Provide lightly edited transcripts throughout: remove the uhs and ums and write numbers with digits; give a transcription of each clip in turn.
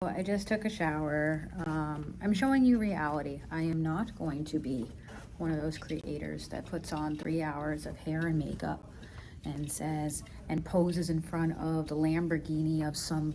I just took a shower. I'm showing you reality. I am not going to be one of those creators that puts on 3 hours of hair and makeup and says and poses in front of the Lamborghini of some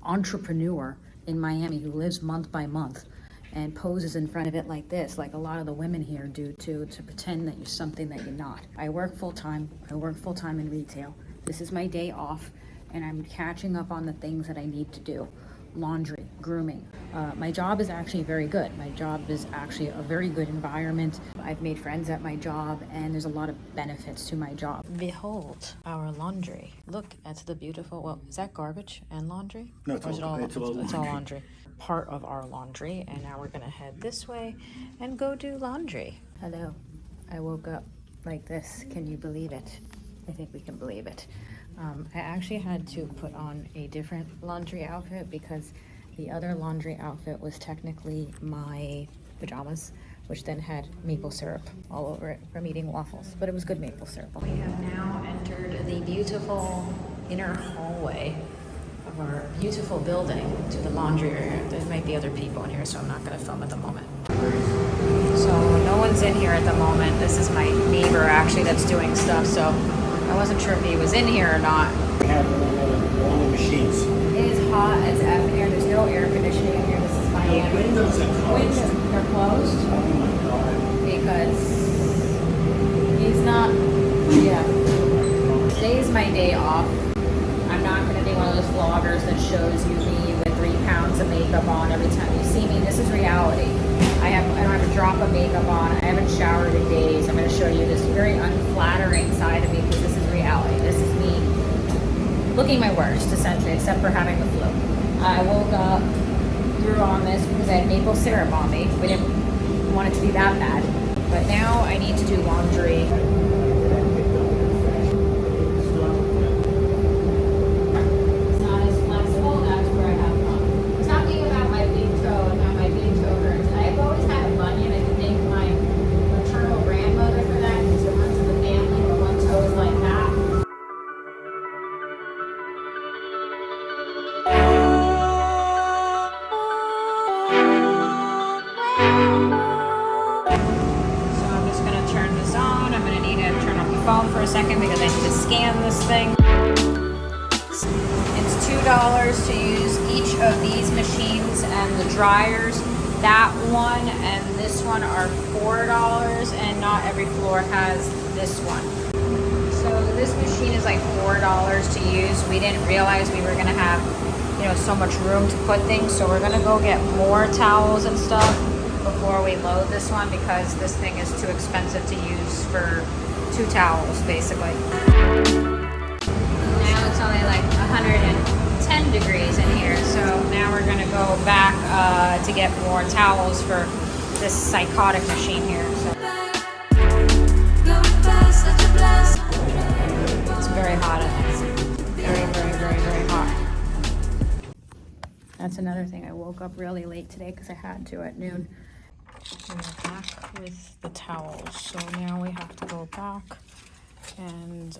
entrepreneur in Miami who lives month by month and poses in front of it like this, like a lot of the women here do to pretend that you're something that you're not. I work full time. I work full time in retail. This is my day off, and I'm catching up on the things that I need to do. Laundry, grooming. My job is actually very good. My job is actually a very good environment. I've made friends at my job, and there's a lot of benefits to my job. Behold our laundry. Look at the beautiful, well, is that garbage and laundry? No, it's all laundry. It's all laundry. Part of our laundry, and now we're gonna head this way and go do laundry. Hello, I woke up like this. Can you believe it? I think we can believe it. I actually had to put on a different laundry outfit because the other laundry outfit was technically my pajamas, which then had maple syrup all over it from eating waffles, but it was good maple syrup. We have now entered the beautiful inner hallway of our beautiful building to the laundry area. There might be other people in here, so I'm not going to film at the moment. So no one's in here at the moment. This is my neighbor actually that's doing stuff, so I wasn't sure if he was in here or not. We have all the machines. It is hot as F in here. There's no air conditioning in here. This is my The windows are closed. They're closed Oh my God. because he's not. Yeah. Today is my day off. I'm not going to be one of those vloggers that shows you me with 3 pounds of makeup on every time you see me. This is reality. I don't have a drop of makeup on. I haven't showered in days. I'm going to show you this very unflattering side of me because this is reality. This is me looking my worst, essentially, except for having the flu. I woke up, threw on this because I had maple syrup on me. We didn't want it to be that bad. But now I need to do laundry. Phone for a second because I need to scan this thing. It's $2 to use each of these machines, and the dryers, that one and this one are $4, and not every floor has this one. So this machine is like $4 to use. We didn't realize we were gonna have, so much room to put things, so we're gonna go get more towels and stuff before we load this one because this thing is too expensive to use for 2 towels, basically. Now it's only like 110 degrees in here, so now we're gonna go back to get more towels for this psychotic machine here. So. It's very hot in there. Very, very, very, very hot. That's another thing. I woke up really late today because I had to at noon. We're back with the towels, so now we have to go back and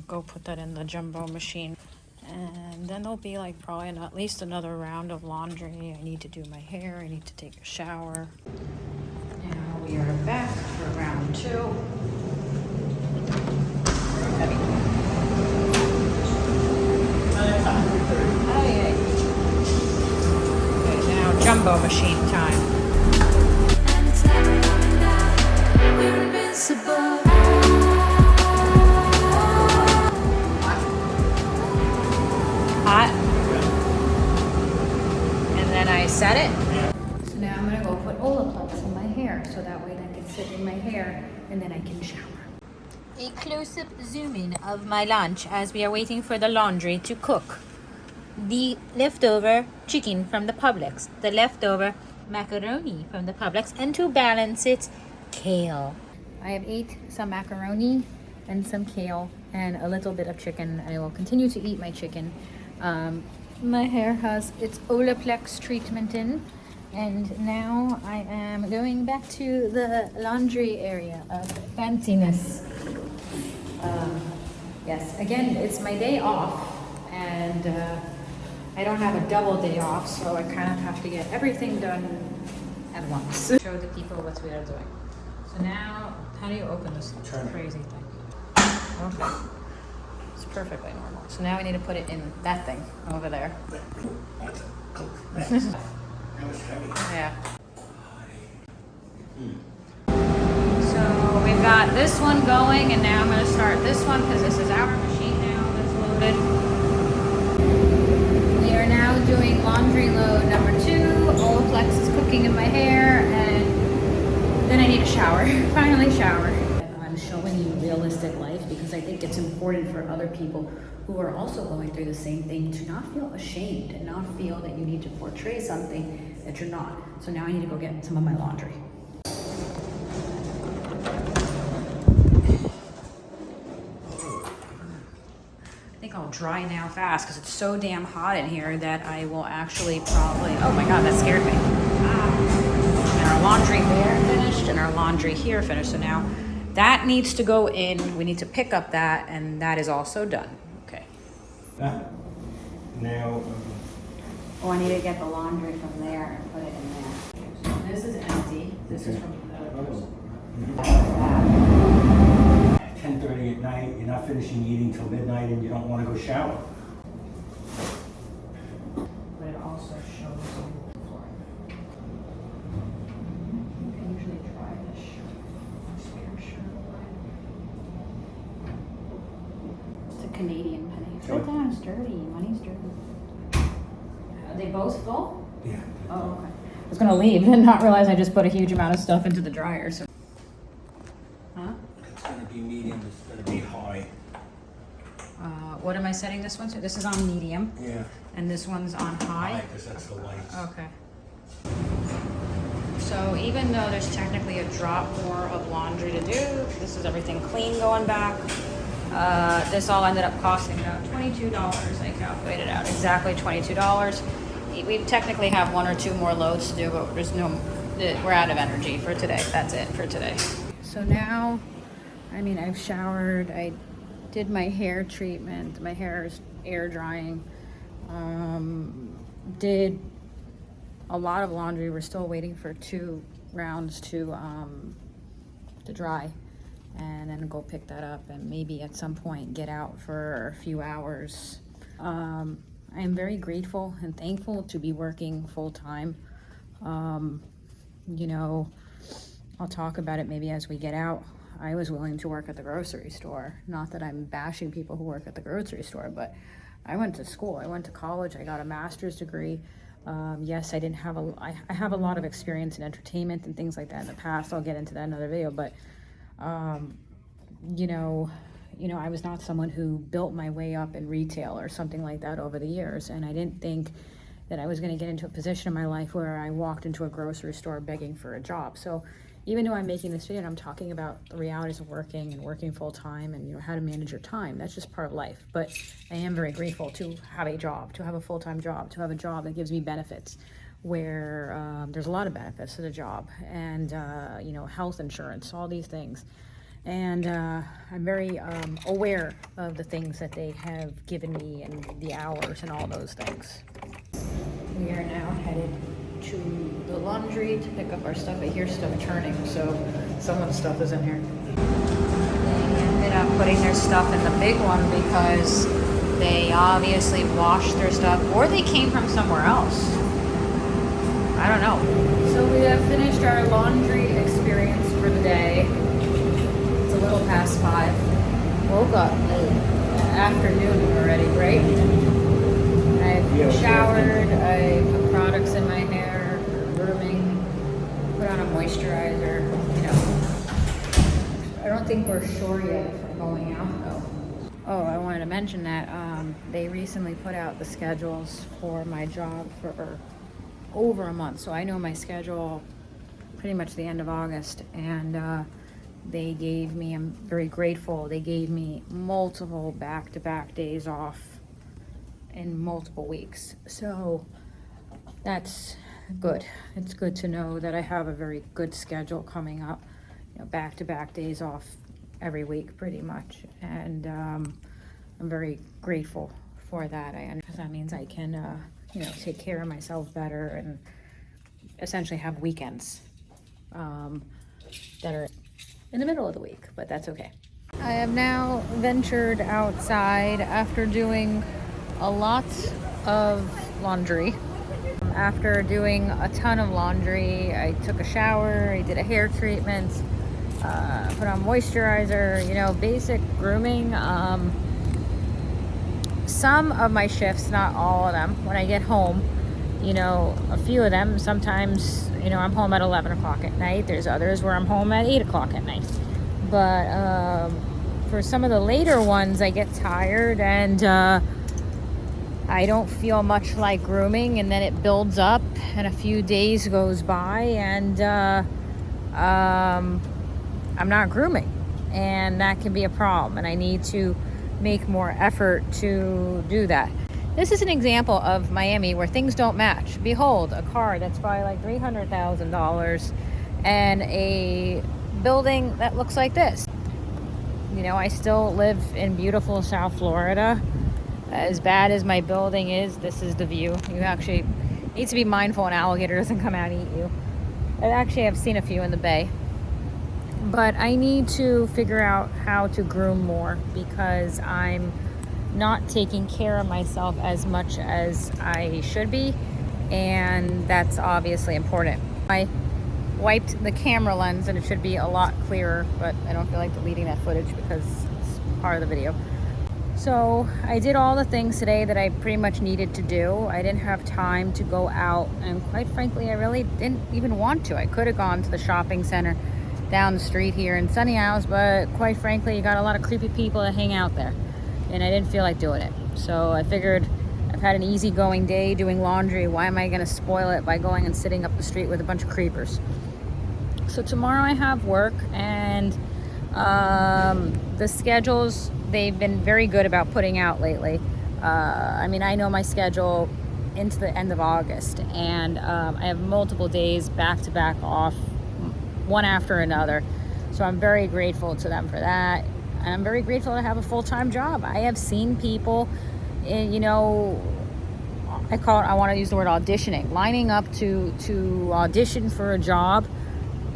go put that in the jumbo machine, and then there'll be like probably at least another round of laundry. I need to do my hair, I need to take a shower. Now we are back for round 2. Heavy. Okay, now jumbo machine time. Hot. And then I set it. So now I'm gonna go put Olaplex in my hair so that way that can sit in my hair and then I can shower. A close-up zoom in of my lunch as we are waiting for the laundry to cook. The leftover chicken from the Publix, the leftover macaroni from the Publix, and to balance it, kale. I have ate some macaroni and some kale and a little bit of chicken. I will continue to eat my chicken. My hair has its Olaplex treatment in, and now I am going back to the laundry area of fanciness. Yes, again, it's my day off, and I don't have a double day off, so I kind of have to get everything done at once. Show the people what we are doing. So now, how do you open this Turn it. crazy thing? Okay. It's perfectly normal. So now we need to put it in that thing over there. That's it. That was heavy. Yeah. So we've got this one going, and now I'm going to start this one because this is our machine now that's loaded. We are now doing laundry load number 2. Olaplex is cooking in my hair, and then I need a shower. Finally shower. I'm showing you realistic life because I think it's important for other people who are also going through the same thing to not feel ashamed and not feel that you need to portray something that you're not. So now I need to go get some of my laundry. I think I'll dry now fast because it's so damn hot in here that I will actually probably, oh my God, that scared me. And our laundry there finished and our laundry here finished. So now that needs to go in. We need to pick up that, and that is also done. Okay. Now, Oh, I need to get the laundry from there and put it in there. So this is empty. This is from the other person. at 10:30 at night, you're not finishing eating till midnight and you don't want to go shower. But it also shows you the floor. You can usually try this shirt. Spare shirt. It's a Canadian penny. Sure. Sit down, it's dirty. Money's dirty. Are they both full? Yeah. Oh, okay. I was gonna leave and not realize I just put a huge amount of stuff into the dryer, so. Huh? It's going to be medium, it's going to be high. What am I setting this one to? This is on medium, Yeah. and this one's on High, high? because that's the lights. Okay. So even though there's technically a drop more of laundry to do, this is everything clean going back. This all ended up costing about $22. I calculated out exactly $22. We technically have 1 or 2 more loads to do, but we're out of energy for today. That's it for today. So now, I mean, I've showered, I did my hair treatment, my hair is air drying, did a lot of laundry. We're still waiting for 2 rounds to dry, and then go pick that up and maybe at some point get out for a few hours. I am very grateful and thankful to be working full time. You know, I'll talk about it maybe as we get out. I was willing to work at the grocery store. Not that I'm bashing people who work at the grocery store, but I went to school. I went to college. I got a master's degree. Yes, I didn't have I have a lot of experience in entertainment and things like that in the past. I'll get into that in another video, but you know, I was not someone who built my way up in retail or something like that over the years, and I didn't think that I was going to get into a position in my life where I walked into a grocery store begging for a job. So even though I'm making this video and I'm talking about the realities of working and working full time and, you know, how to manage your time, that's just part of life. But I am very grateful to have a job, to have a full-time job, to have a job that gives me benefits, where there's a lot of benefits to the job, and you know, health insurance, all these things. And I'm very aware of the things that they have given me and the hours and all those things. We are now headed to the laundry to pick up our stuff. I hear stuff turning, so some of the stuff is in here. They ended up putting their stuff in the big one because they obviously washed their stuff, or they came from somewhere else. I don't know. So we have finished our laundry experience for the day. It's a little past 5. Woke up afternoon already, right? I've showered, I put products in my hair, grooming, put on a moisturizer, you know. I don't think we're sure yet if we're going out though. Oh, I wanted to mention that they recently put out the schedules for my job for over a month. So I know my schedule pretty much the end of August, and they gave me, I'm very grateful, they gave me multiple back-to-back days off in multiple weeks. So that's good. It's good to know that I have a very good schedule coming up, you know, back-to-back days off every week pretty much. And I'm very grateful for that. Because that means I can, take care of myself better and essentially have weekends that are in the middle of the week, but that's okay. I have now ventured outside after doing a lot of laundry. After doing a ton of laundry, I took a shower, I did a hair treatment, put on moisturizer, basic grooming. Some of my shifts, not all of them, when I get home, a few of them, sometimes, I'm home at 11 o'clock at night. There's others where I'm home at 8 o'clock at night. But for some of the later ones, I get tired and I don't feel much like grooming, and then it builds up and a few days goes by and I'm not grooming, and that can be a problem, and I need to make more effort to do that. This is an example of Miami where things don't match. Behold, a car that's probably like $300,000 and a building that looks like this. I still live in beautiful South Florida. As bad as my building is, this is the view. You actually need to be mindful an alligator doesn't come out and eat you. I've seen a few in the bay. But I need to figure out how to groom more because I'm not taking care of myself as much as I should be, and that's obviously important. I wiped the camera lens and it should be a lot clearer, but I don't feel like deleting that footage because it's part of the video. So I did all the things today that I pretty much needed to do. I didn't have time to go out, and quite frankly, I really didn't even want to. I could have gone to the shopping center down the street here in Sunny House, but quite frankly, you got a lot of creepy people that hang out there, and I didn't feel like doing it. So I figured I've had an easygoing day doing laundry. Why am I going to spoil it by going and sitting up the street with a bunch of creepers? So tomorrow I have work, and the schedules, they've been very good about putting out lately. I know my schedule into the end of August, and I have multiple days back to back off, one after another. So I'm very grateful to them for that. And I'm very grateful to have a full-time job. I have seen people, I want to use the word auditioning, lining up to audition for a job.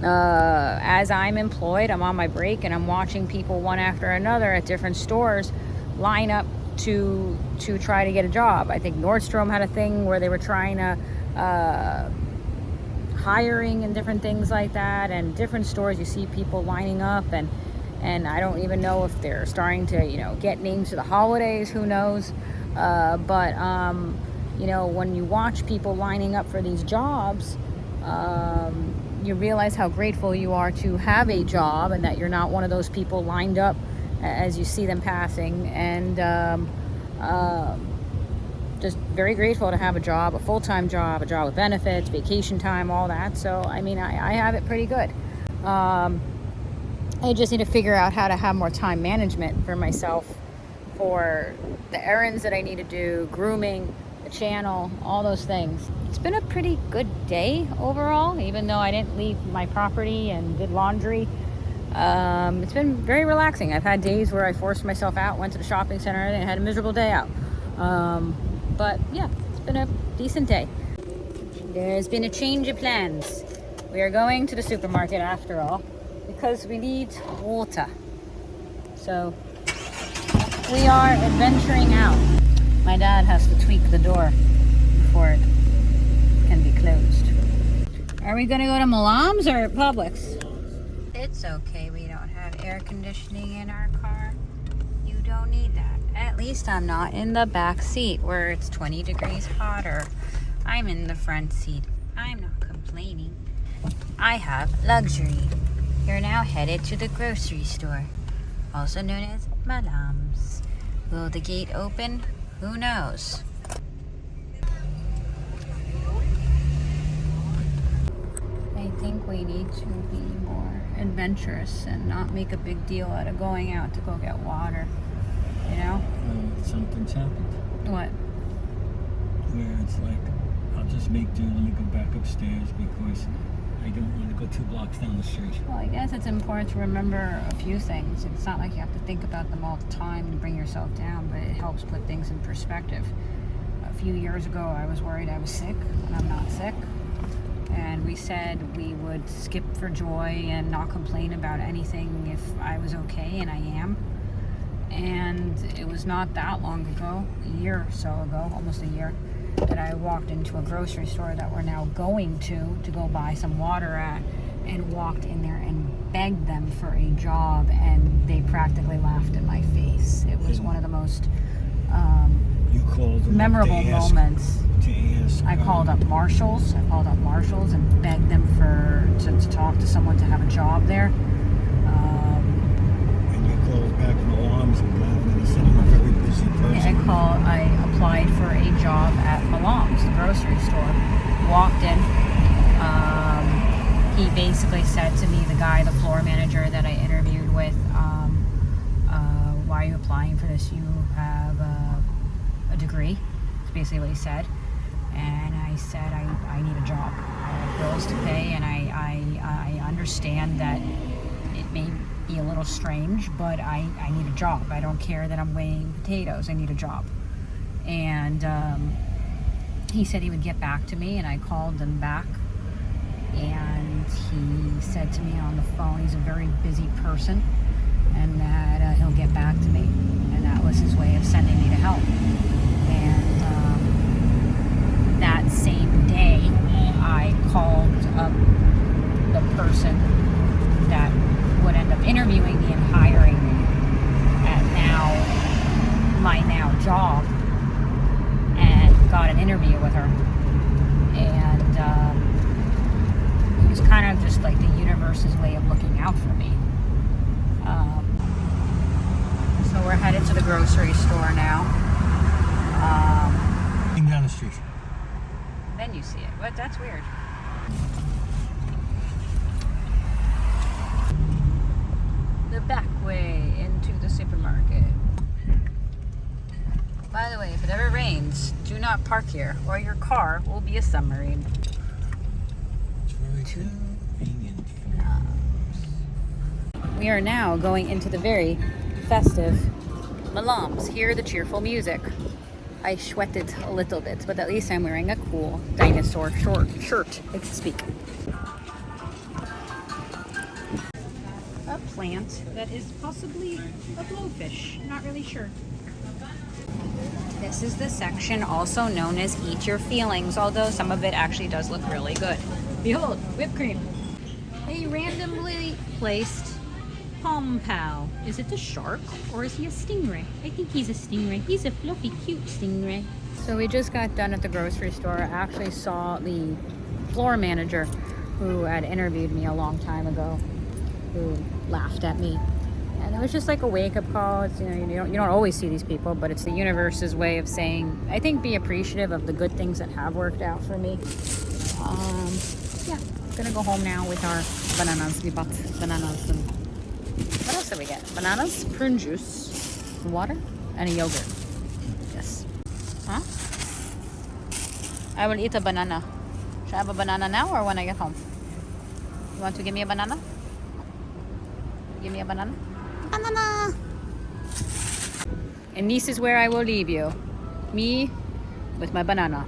As I'm employed, I'm on my break, and I'm watching people one after another at different stores line up to try to get a job. I think Nordstrom had a thing where they were trying to hiring and different things like that, and different stores you see people lining up, and I don't even know if they're starting to get names to the holidays, who knows. But when you watch people lining up for these jobs, you realize how grateful you are to have a job, and that you're not one of those people lined up as you see them passing, and just very grateful to have a job, a full-time job, a job with benefits, vacation time, all that. So I have it pretty good. I just need to figure out how to have more time management for myself, for the errands that I need to do, grooming, the channel, all those things. It's been a pretty good day overall, even though I didn't leave my property and did laundry. It's been very relaxing. I've had days where I forced myself out, went to the shopping center, and I had a miserable day out. But yeah, it's been a decent day. There's been a change of plans. We are going to the supermarket after all, because we need water. So we are adventuring out. My dad has to tweak the door before it can be closed. Are we gonna go to Milam's or Publix? It's okay, we don't have air conditioning in our car. You don't need that. At least I'm not in the back seat where it's 20 degrees hotter. I'm in the front seat. I'm not complaining. I have luxury. You're now headed to the grocery store, also known as Milam's. Will the gate open? Who knows? I think we need to be more adventurous and not make a big deal out of going out to go get water. Something's happened. What? Where it's like, I'll just make do and you go back upstairs because I don't want to go 2 blocks down the street. Well, I guess it's important to remember a few things. It's not like you have to think about them all the time to bring yourself down, but it helps put things in perspective. A few years ago, I was worried I was sick, and I'm not sick. And we said we would skip for joy and not complain about anything if I was okay, and I am. And it was not that long ago, a year or so ago, almost a year, that I walked into a grocery store that we're now going to go buy some water at, and walked in there and begged them for a job, and they practically laughed in my face. It was one of the most You called them memorable up to ask, moments. to ask, I called up Marshalls. And begged them to talk to someone to have a job there. And you called back from alarms and they said I'm a very busy person. I applied for a job at Malam's, the grocery store. Walked in. He basically said to me, the guy, the floor manager that I interviewed with, why are you applying for this? You have a degree. That's basically what he said. And I said, I need a job. I have bills to pay, and I understand that it may be a little strange, but I need a job. I don't care that I'm weighing potatoes. I need a job. And he said he would get back to me, and I called him back. And he said to me on the phone, he's a very busy person, and that he'll get back to me. And that was his way of sending me to help. And that same day, I called up the person that would end up interviewing me and hiring me at my now job, and got an interview with her. And it was kind of just like the universe's way of looking out for me. So we're headed to the grocery store now. Down the street. Then you see it. What? That's weird. The back way into the supermarket. By the way, if it ever rains, do not park here, or your car will be a submarine. It's very convenient. We are now going into the very festive Malam's. Hear the cheerful music. I sweated a little bit, but at least I'm wearing a cool dinosaur shirt, I can speak. A plant that is possibly a blowfish, not really sure. This is the section also known as Eat Your Feelings, although some of it actually does look really good. Behold, whipped cream. A randomly placed Palm Pal. Is it a shark or is he a stingray? I think he's a stingray. He's a fluffy, cute stingray. So we just got done at the grocery store. I actually saw the floor manager who had interviewed me a long time ago, who laughed at me. And it was just like a wake-up call. It's, you don't always see these people, but it's the universe's way of saying, I think, be appreciative of the good things that have worked out for me. Yeah, gonna go home now with our bananas. We bought bananas and what else did we get? Bananas, prune juice, water, and a yogurt. Yes. Huh? I will eat a banana. Should I have a banana now or when I get home? You want to give me a banana? Give me a banana? Banana! And this is where I will leave you. Me with my banana.